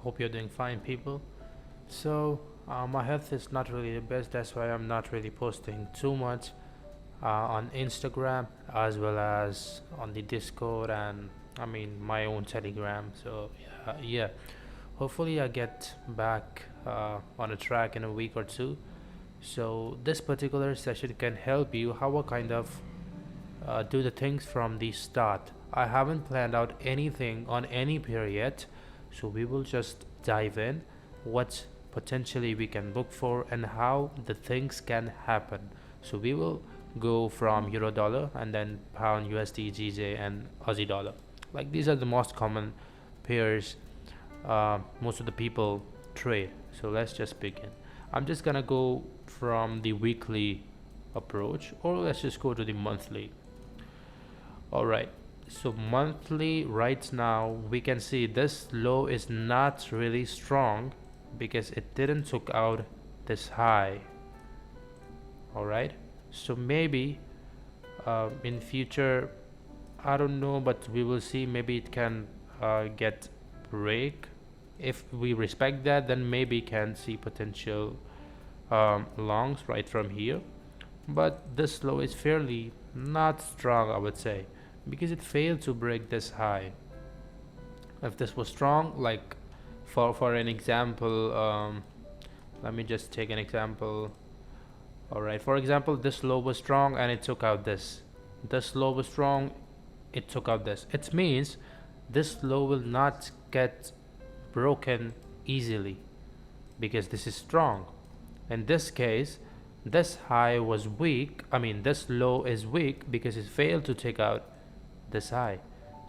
Hope you're doing fine, people. My health is not really the best. That's why I'm not really posting too much on Instagram as well as on the Discord and my own Telegram. Yeah. Hopefully, I get back on a track in a week or two. So, this particular session can help you how I kind of do the things from the start. I haven't planned out anything on any pair yet, so we will just dive in what potentially we can look for and how the things can happen. So we will go from euro dollar and then pound USD, GJ, and Aussie dollar. Like these are the most common pairs most of the people trade. So let's just begin. I'm just gonna go from the weekly approach, or let's just go to the monthly. All right, so monthly right now we can see this low is not really strong because it didn't took out this high. All right, so maybe in future, I don't know, but we will see. Maybe it can get break. If we respect that, then maybe can see potential longs right from here. But this low is fairly not strong, I would say, because it failed to break this high. If this was strong, like for an example, let me just take an example. All right, for example, this low was strong and it took out this. This low was strong, it took out this. It means this low will not get broken easily because this is strong. In this case, this high was weak. This low is weak because it failed to take out this high.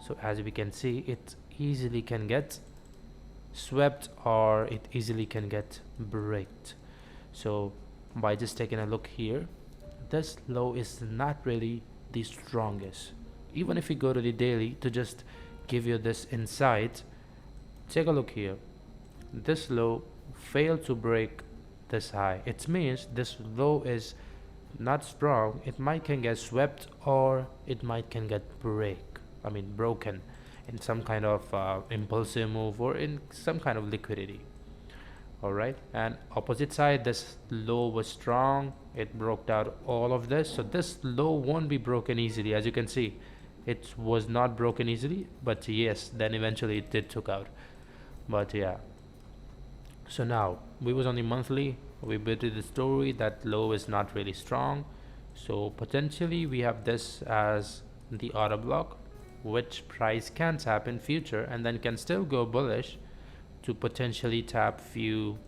So as we can see, it easily can get swept or it easily can get breaked. So by just taking a look here, this low is not really the strongest. Even if we go to the daily to just give you this insight, take a look here. This low failed to break this high. It means this low is not strong. It might can get swept or it might can get broken in some kind of impulsive move or in some kind of liquidity. All right, and opposite side, this low was strong. It broke out all of this, so this low won't be broken easily. As you can see, it was not broken easily, but yes, then eventually it did took out. But yeah, so now we was on the monthly. We built the story that low is not really strong, so potentially we have this as the order block, which price can tap in future and then can still go bullish to potentially tap few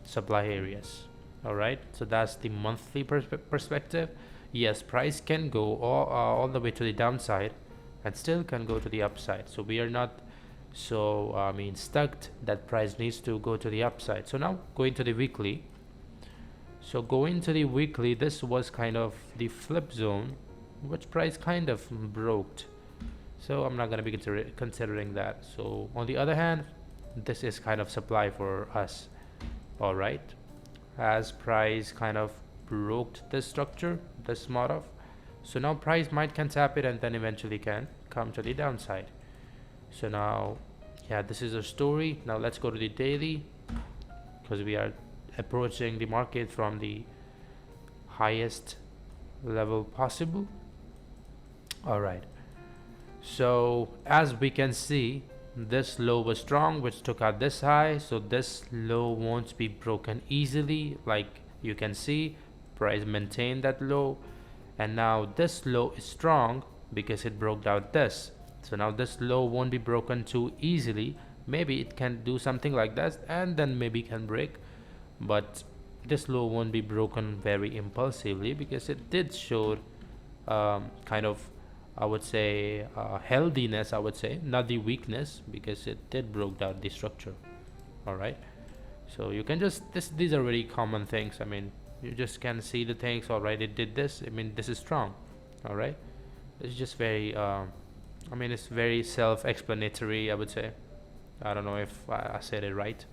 supply areas. All right, so that's the monthly perspective. Yes, price can go all the way to the downside and still can go to the upside, so we are not stuck that price needs to go to the upside. So now going to the weekly. So going to the weekly, this was kind of the flip zone, which price kind of broke. So I'm not going to be considering that. So on the other hand, this is kind of supply for us. All right, as price kind of broke this structure, this model. So now price might can tap it and then eventually can come to the downside. So now, yeah, this is a story. Now let's go to the daily, because we are approaching the market from the highest level possible. All right, so as we can see, this low was strong, which took out this high, so this low won't be broken easily. Like you can see, price maintained that low, and now this low is strong because it broke out this. So now this low won't be broken too easily. Maybe it can do something like that and then maybe can break, but this low won't be broken very impulsively because it did show kind of, I would say, healthiness, I would say, not the weakness, because it did broke down the structure. All right, so you can just these are very common things. You just can see the things. All right, it did this. This is strong. All right, it's just very it's very self-explanatory, I would say. I don't know if I said it right.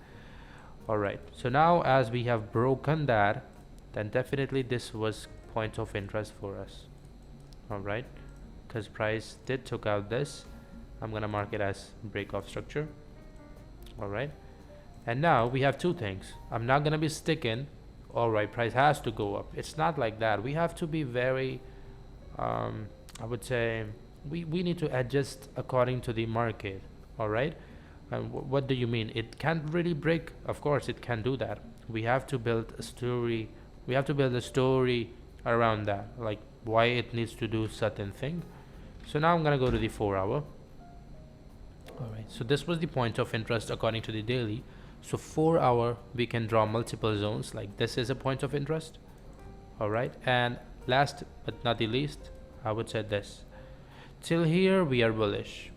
All right, so now as we have broken that, then definitely this was point of interest for us. All right, because price did took out this. I'm gonna mark it as break of structure. All right. And now we have two things. I'm not gonna be sticking, all right, price has to go up. It's not like that. We have to be very, um, I would say, we need to adjust according to the market, all right? And what do you mean? It can't really break. Of course, it can do that. We have to build a story. We have to build a story around that, like why it needs to do certain thing. So now I'm gonna go to the 4 hour. All right. So this was the point of interest according to the daily. So 4 hour, we can draw multiple zones. Like this is a point of interest. All right. And last but not the least, I would say this. Till here, we are bullish.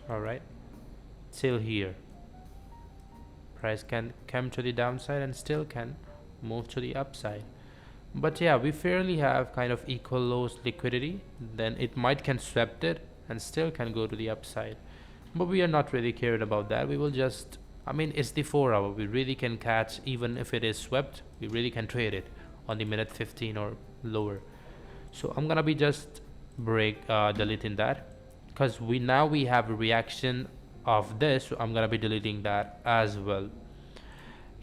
All right. Till here, price can come to the downside and still can move to the upside. But yeah, we fairly have kind of equal lows liquidity. Then it might can swept it and still can go to the upside. But we are not really cared about that. We will just, I mean, it's the 4 hour. We really can catch, even if it is swept, we really can trade it on the minute 15 or lower. So I'm gonna be just deleting that, because we have a reaction of this, so I'm gonna be deleting that as well.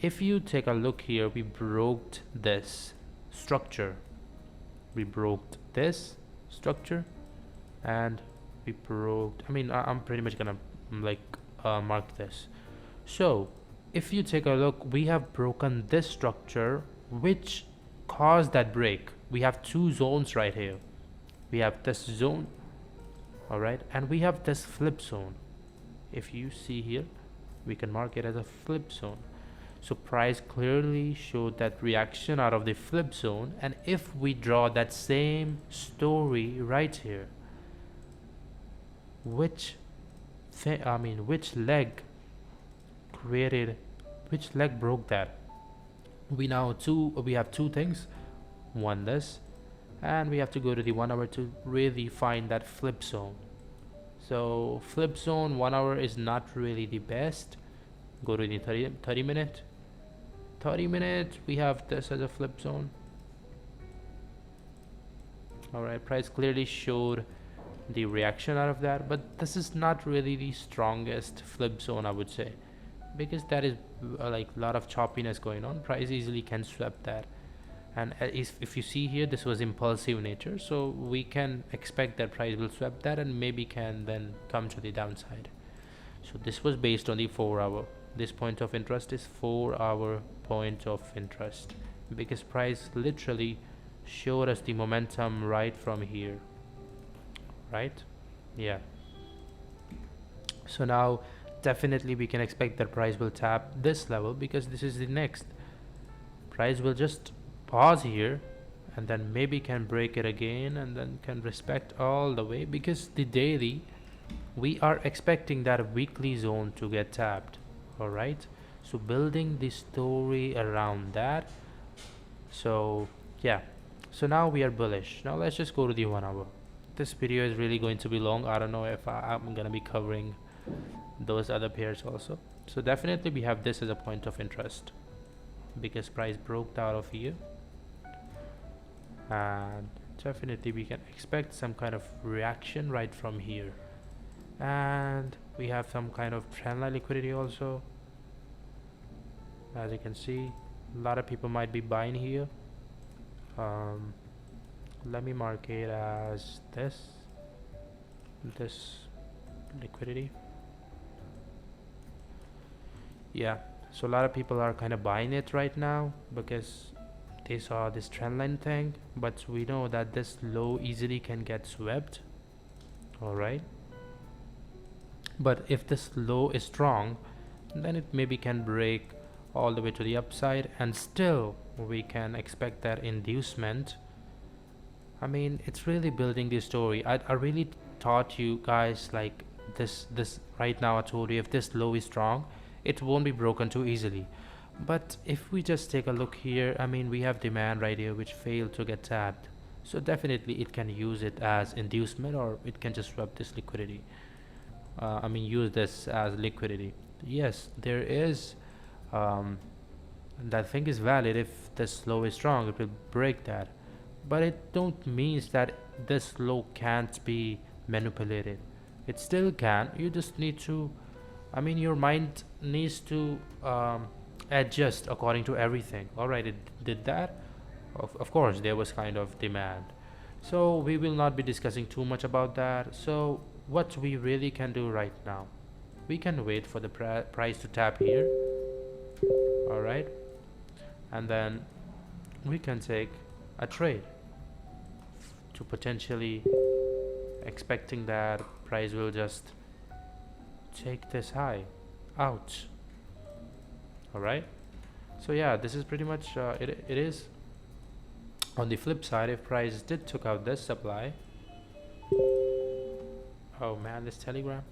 If you take a look here, we broke this structure, we broke this structure, and we broke, I mean, I'm pretty much gonna like mark this. So if you take a look, we have broken this structure which caused that break. We have two zones right here. We have this zone, all right, and we have this flip zone. If you see here, we can mark it as a flip zone. So price clearly showed that reaction out of the flip zone, and if we draw that same story right here, which leg created, which leg broke that? We have two things. One, this, and we have to go to the 1 hour to really find that flip zone. So flip zone 1 hour is not really the best. Go to the 30 minute. 30 minutes, we have this as a flip zone. All right, price clearly showed the reaction out of that, but this is not really the strongest flip zone, I would say, because that is like a lot of choppiness going on. Price easily can swap that, and if you see here, this was impulsive nature, so we can expect that price will swap that and maybe can then come to the downside. So this was based on the 4 hour. This point of interest is 4 hour point of interest, because price literally showed us the momentum right from here, right? Yeah. So now definitely we can expect that price will tap this level, because this is the next. Price will just pause here and then maybe can break it again and then can respect all the way, because the daily, we are expecting that weekly zone to get tapped. All right, so building the story around that. So yeah, so now we are bullish. Now let's just go to the 1 hour. This video is really going to be long. I don't know if I'm gonna be covering those other pairs also. So definitely we have this as a point of interest, because price broke out of here, and definitely we can expect some kind of reaction right from here. And we have some kind of trendline liquidity also. As you can see, a lot of people might be buying here. Let me mark it as this liquidity. Yeah, so a lot of people are kind of buying it right now because they saw this trendline thing, but we know that this low easily can get swept. All right, but if this low is strong, then it maybe can break all the way to the upside, and still we can expect that inducement. I mean, it's really building the story. I really taught you guys like this right now. I told you if this low is strong, it won't be broken too easily. But if we just take a look here, I mean, we have demand right here which failed to get tapped, so definitely it can use it as inducement, or it can just swap this liquidity. I mean, use this as liquidity. Yes, there is that thing is valid. If this low is strong, it will break that, but it don't means that this low can't be manipulated. It still can. You just need to I mean, your mind needs to adjust according to everything. All right, it did that. Of course, there was kind of demand. So we will not be discussing too much about that. So what we really can do right now, we can wait for the price to tap here. All right, and then we can take a trade to potentially expecting that price will just take this high out. All right, so yeah, this is pretty much it is. On the flip side, if price did took out this supply, oh man, this telegram,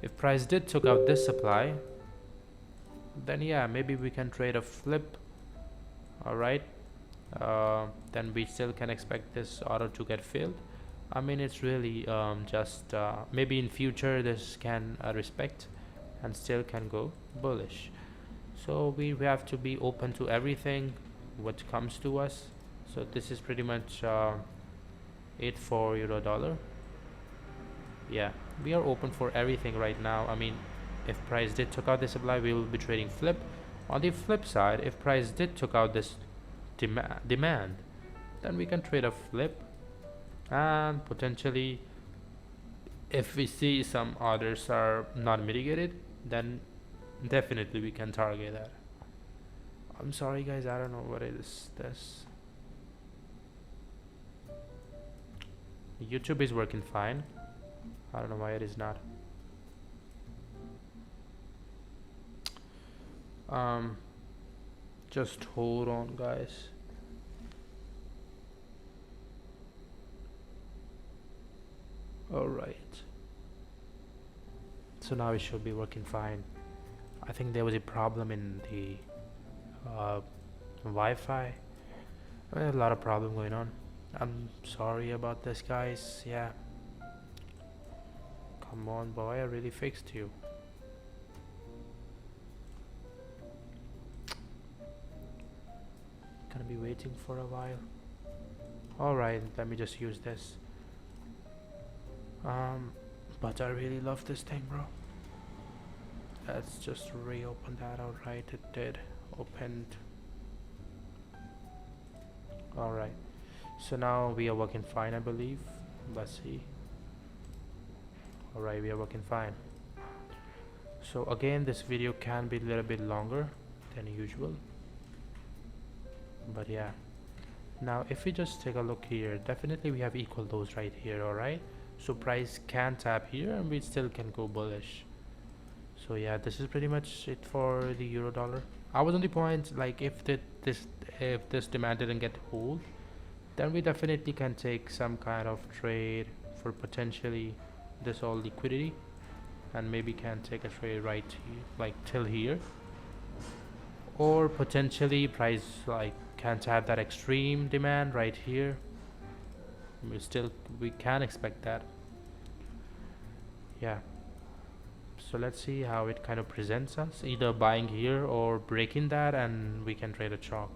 if price did took out this supply, then yeah, maybe we can trade a flip. All right, then we still can expect this order to get filled. I mean, it's really just maybe in future this can respect and still can go bullish. So we have to be open to everything what comes to us. So this is pretty much it for euro dollar. Yeah, we are open for everything right now. I mean, if price did took out this supply, we will be trading flip. On the flip side, if price did took out this demand, then we can trade a flip, and potentially if we see some orders are not mitigated, then definitely we can target that. I'm sorry guys, I don't know what is this. YouTube is working fine. I don't know why it is not. Just hold on guys. All right, so now it should be working fine. I think there was a problem in the Wi-Fi. A lot of problem going on. I'm sorry about this guys. Yeah, come on boy, I really fixed you. Gonna be waiting for a while. Alright, let me just use this. But I really love this thing, bro. Let's just reopen that. Alright, it did opened. Alright, so now we are working fine, I believe. Let's see. Alright, we are working fine. So again, this video can be a little bit longer than usual, but yeah. Now if we just take a look here, definitely we have equal lows right here. Alright, so price can tap here and we still can go bullish. So yeah, this is pretty much it for the euro dollar. I was on the point, like if this demand didn't get hold, then we definitely can take some kind of trade for potentially this all liquidity, and maybe can take a trade right here, like till here, or potentially price like can't have that extreme demand right here. We can expect that. Yeah, so let's see how it kind of presents us, either buying here or breaking that, and we can trade a chalk,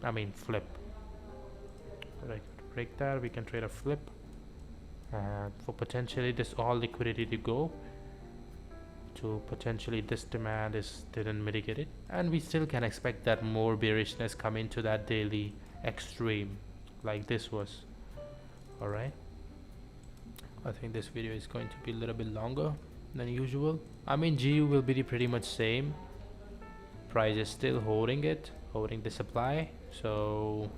I mean flip. Right, break that, we can trade a flip, and for potentially this all liquidity to go to potentially this demand is didn't mitigate it, and we still can expect that more bearishness come into that daily extreme like this was. All right, I think this video is going to be a little bit longer than usual. I mean, GU will be pretty much same. Price is still holding the supply. So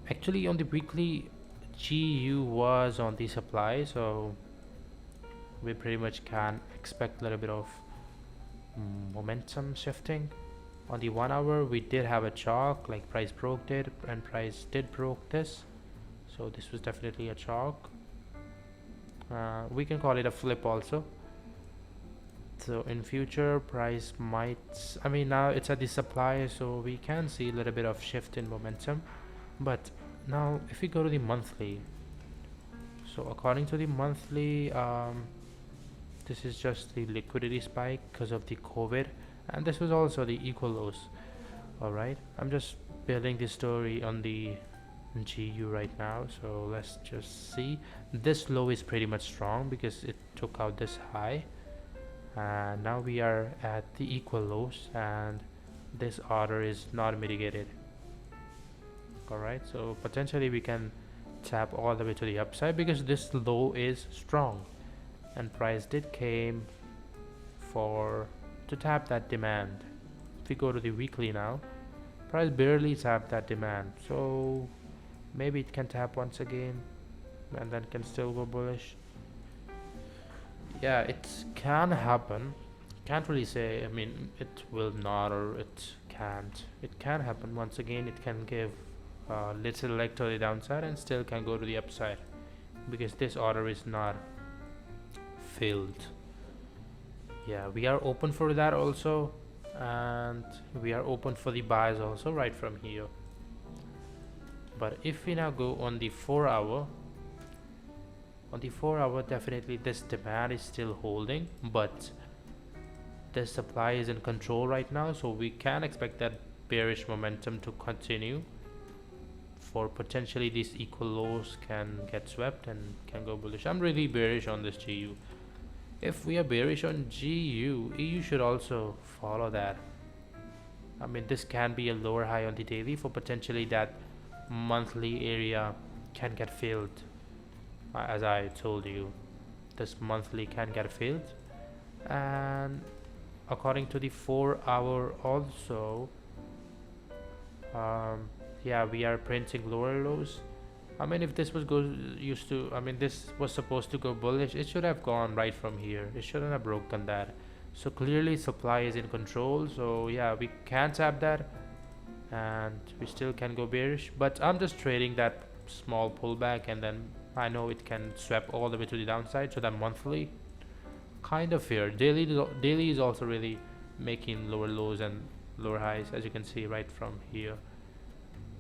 actually on the weekly, GU was on the supply, so we pretty much can expect a little bit of momentum shifting. On the 1 hour we did have a chalk, like price broke it and price did broke this, so this was definitely a chalk. We can call it a flip also. So in future price might, I mean now it's at the supply, so we can see a little bit of shift in momentum. But now if we go to the monthly, so according to the monthly, this is just the liquidity spike because of the COVID, and this was also the equal lows. All right, I'm just building the story on the GU right now. So let's just see. This low is pretty much strong because it took out this high, and now we are at the equal lows, and this order is not mitigated. Alright, so potentially we can tap all the way to the upside because this low is strong, and price did came for to tap that demand. If we go to the weekly now, price barely tapped that demand, so maybe it can tap once again and then can still go bullish. Yeah, it can happen. Can't really say. I mean, it will not or it can't. It can happen once again. It can give little leg to the downside and still can go to the upside because this order is not filled. Yeah, we are open for that also, and we are open for the buys also right from here. But if we now go on the 4 hour, definitely this demand is still holding, but the supply is in control right now, so we can expect that bearish momentum to continue for potentially these equal lows can get swept and can go bullish. I'm really bearish on this GU. If we are bearish on GU, EU should also follow that. I mean, this can be a lower high on the daily for potentially that monthly area can get filled. As I told you, this monthly can get filled, and according to the 4 hour also, yeah, we are printing lower lows. I mean, if this was this was supposed to go bullish, it should have gone right from here. It shouldn't have broken that. So clearly supply is in control, so yeah, we can tap that and we still can go bearish, but I'm just trading that small pullback, and then I know it can swap all the way to the downside, so that monthly kind of fear. Daily is also really making lower lows and lower highs, as you can see right from here.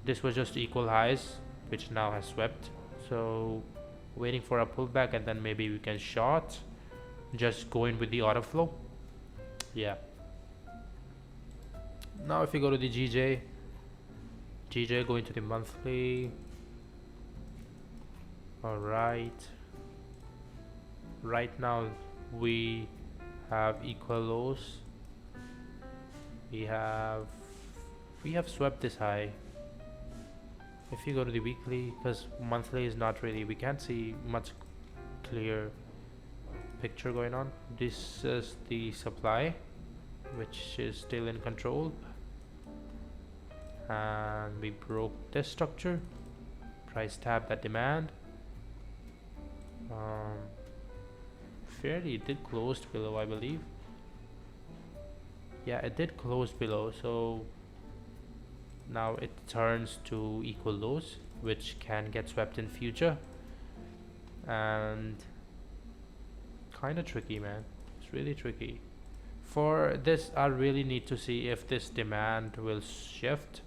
This was just equal highs, which now has swept, so waiting for a pullback, and then maybe we can short, just going with the order flow. Yeah, now if we go to the GJ going to the monthly. All right, right now we have equal lows. We have swept this high. If you go to the weekly, because monthly is not really, we can't see much clear picture going on. This is the supply, which is still in control, and we broke this structure. Price tapped that demand. Fairly, it did close below, I believe. Yeah, it did close below, so now it turns to equal lows, which can get swept in future, and kind of tricky, man. It's really tricky. For this, I really need to see if this demand will shift,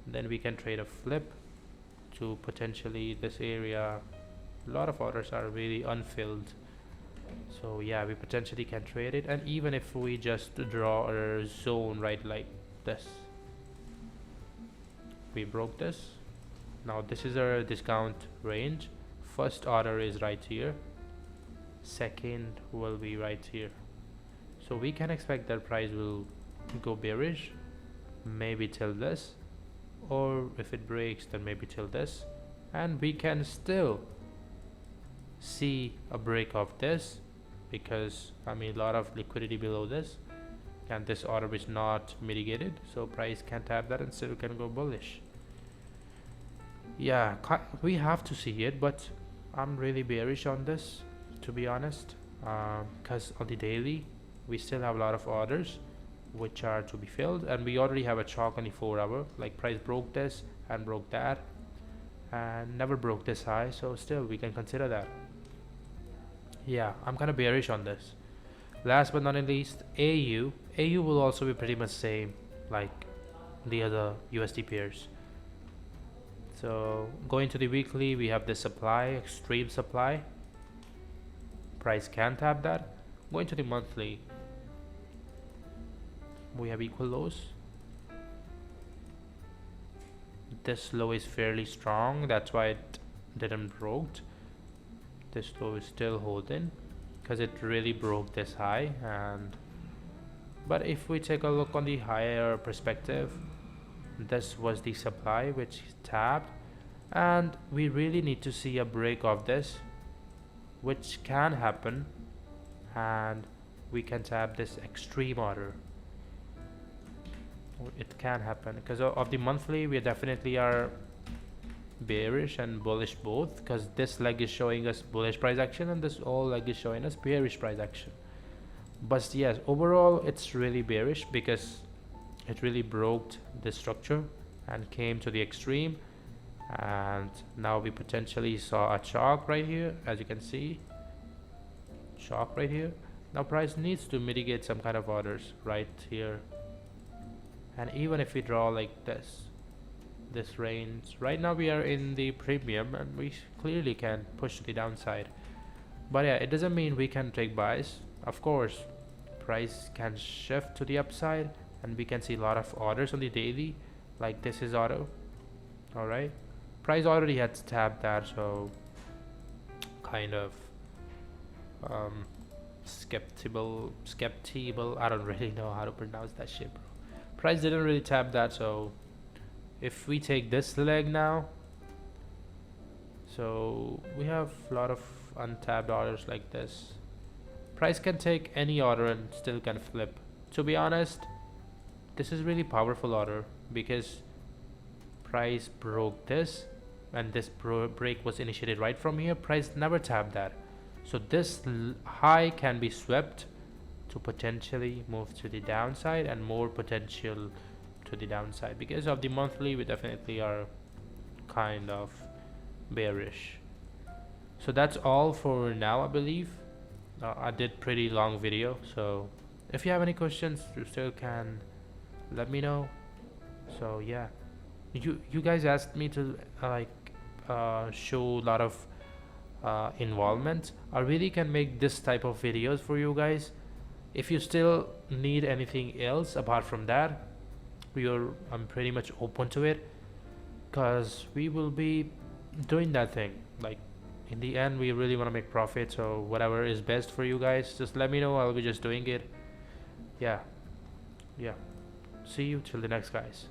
then we can trade a flip to potentially this area. A lot of orders are really unfilled, so yeah, we potentially can trade it. And even if we just draw a zone right like this, we broke this. Now this is our discount range. First order is right here, second will be right here, so we can expect that price will go bearish, maybe till this, or if it breaks then maybe till this, and we can still see a break of this, because I mean a lot of liquidity below this, and this order is not mitigated, so price can tap that and still can go bullish. Yeah, we have to see it, but I'm really bearish on this, to be honest, because on the daily we still have a lot of orders which are to be filled, and we already have a chalk on the 4 hour. Like price broke this and broke that and never broke this high, so still we can consider that. Yeah, I'm kind of bearish on this. Last but not least, AU will also be pretty much same like the other USD pairs. So going to the weekly, we have the supply, extreme supply, price can tap that. Going to the monthly, we have equal lows. this low is fairly strong, that's why it didn't broke. This low is still holding because it really broke this high. And but if we take a look on the higher perspective, this was the supply which tapped, and we really need to see a break of this, which can happen, and we can tap this extreme order. It can happen because of the monthly. We definitely are bearish and bullish both, because this leg is showing us bullish price action and this all leg is showing us bearish price action. But yes, overall it's really bearish because it really broke the structure and came to the extreme, and now we potentially saw a chalk right here, as you can see, chalk right here. Now price needs to mitigate some kind of orders right here, and even if we draw like this range right now, we are in the premium and we clearly can push the downside. But yeah, it doesn't mean we can take buys. Of course, price can shift to the upside and we can see a lot of orders on the daily, like this is auto. All right, price already had tapped that, so kind of skeptical, I don't really know how to pronounce that shit, bro. Price didn't really tap that, so if we take this leg now, so we have a lot of untapped orders like this. Price can take any order and still can flip. To be honest, this is really powerful order because price broke this, and this break was initiated right from here. Price never tapped that, so this high can be swept to potentially move to the downside, and more potential to the downside. Because of the monthly, we definitely are kind of bearish. So that's all for now, I believe. I did pretty long video, so if you have any questions, you still can let me know. So yeah, you guys asked me to show a lot of involvement. I really can make this type of videos for you guys. If you still need anything else apart from that, I'm pretty much open to it, because we will be doing that thing. Like in the end, we really want to make profit, so whatever is best for you guys, just let me know. I'll be just doing it. Yeah, see you till the next, guys.